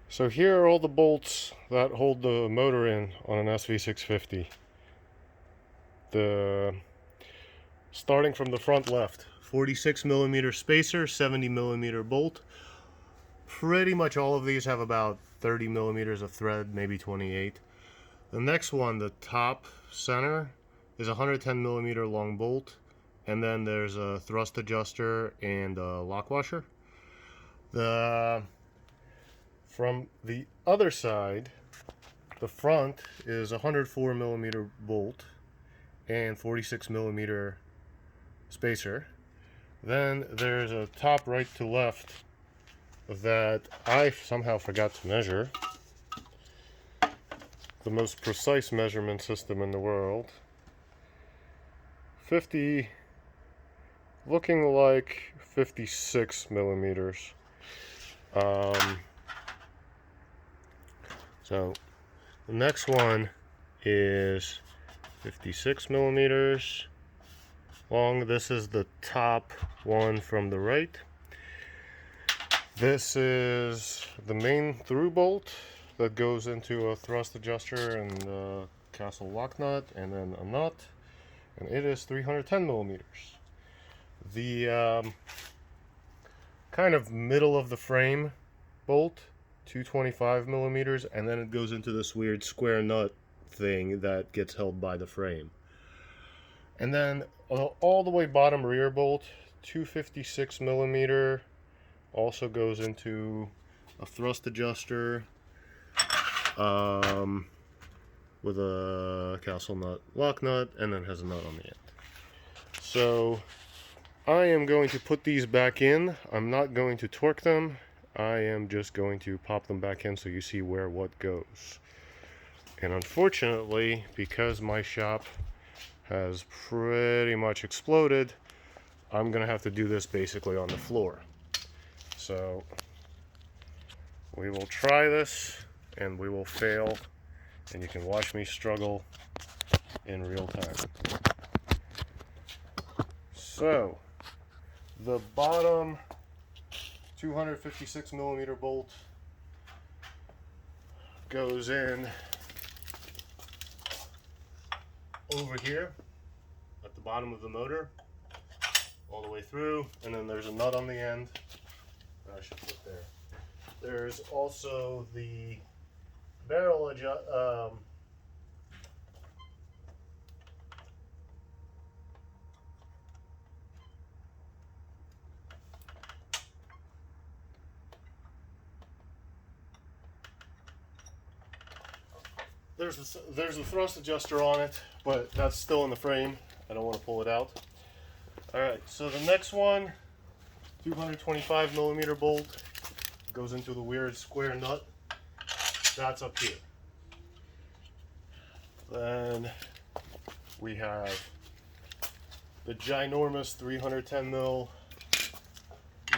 So here are all the bolts that hold the motor in on an sv650. The starting from the front left, 46 millimeter spacer, 70 millimeter bolt. Pretty much all of these have about 30 millimeters of thread, maybe 28. The next one, the top center, is a 110 millimeter long bolt, and then there's a thrust adjuster and a lock washer. From the other side, the front is a 104 millimeter bolt and 46 millimeter spacer. Then there's a top right to left that I somehow forgot to measure. The most precise measurement system in the world. 50, looking like 56 millimeters. So the next one is 56 millimeters long. This is the top one from the right. This is the main through bolt that goes into a thrust adjuster and a castle lock nut, and then a nut, and it is 310 millimeters. The kind of middle of the frame bolt, 225 millimeters, and then it goes into this weird square nut thing that gets held by the frame. And then all the way bottom rear bolt, 256 millimeter, also goes into a thrust adjuster with a castle nut lock nut, and then has a nut on the end. So I am going to put these back in. I'm not going to torque them. I am just going to pop them back in so you see where what goes. And unfortunately, because my shop has pretty much exploded, I'm gonna have to do this basically on the floor. So we will try this and we will fail, and you can watch me struggle in real time. So the bottom 256 millimeter bolt goes in over here at the bottom of the motor all the way through, and then there's a nut on the end that I should put there. There's also the barrel there's a thrust adjuster on it, but that's still in the frame. I don't want to pull it out. Alright, so the next one, 225 millimeter bolt, goes into the weird square nut. That's up here. Then we have the ginormous 310 mil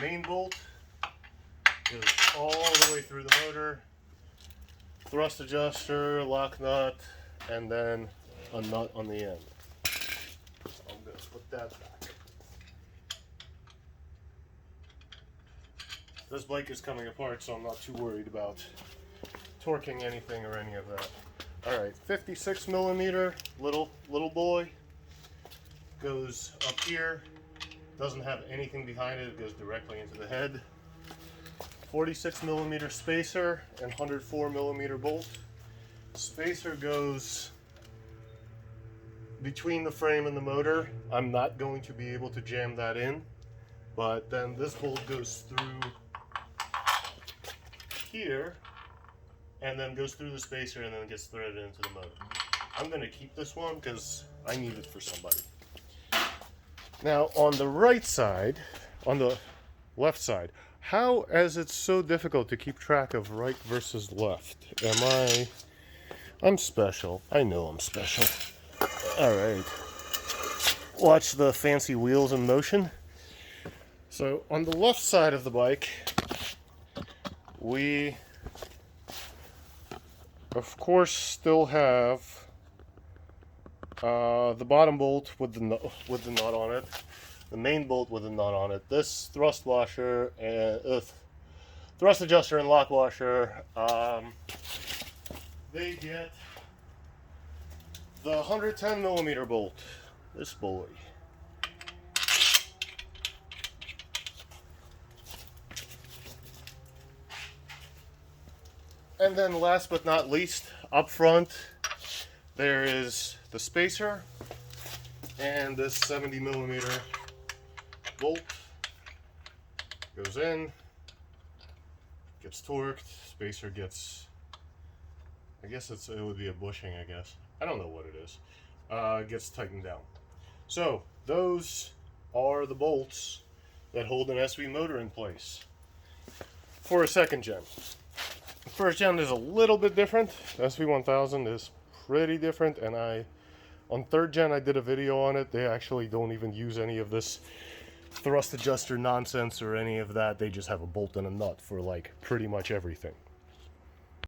main bolt. Goes all the way through the motor. Thrust adjuster, lock nut, and then a nut on the end. I'm going to put that back. This bike is coming apart, so I'm not too worried about torquing anything or any of that. Alright, 56 millimeter little boy goes up here. Doesn't have anything behind it, it goes directly into the head. 46 millimeter spacer and 104 millimeter bolt. Spacer goes between the frame and the motor. I'm not going to be able to jam that in, but then this bolt goes through here and then goes through the spacer and then gets threaded into the motor. I'm going to keep this one because I need it for somebody. Now on the right side, on the left side, how is it so difficult to keep track of right versus left? I'm special. I know I'm special. All right. Watch the fancy wheels in motion. So on the left side of the bike, we of course still have the bottom bolt with the nut on it, the main bolt with the nut on it, this thrust washer and thrust adjuster and lock washer, they get the 110 millimeter bolt, this boy. And then last but not least, up front, there is the spacer and this 70 millimeter bolt. Goes in, gets torqued, spacer gets, I guess it would be a bushing, I guess. I don't know what it is. Gets tightened down. So those are the bolts that hold an SV motor in place for a second gen. First gen is a little bit different. SV1000 is pretty different, and on third gen I did a video on it. They actually don't even use any of this thrust adjuster nonsense or any of that. They just have a bolt and a nut for like pretty much everything.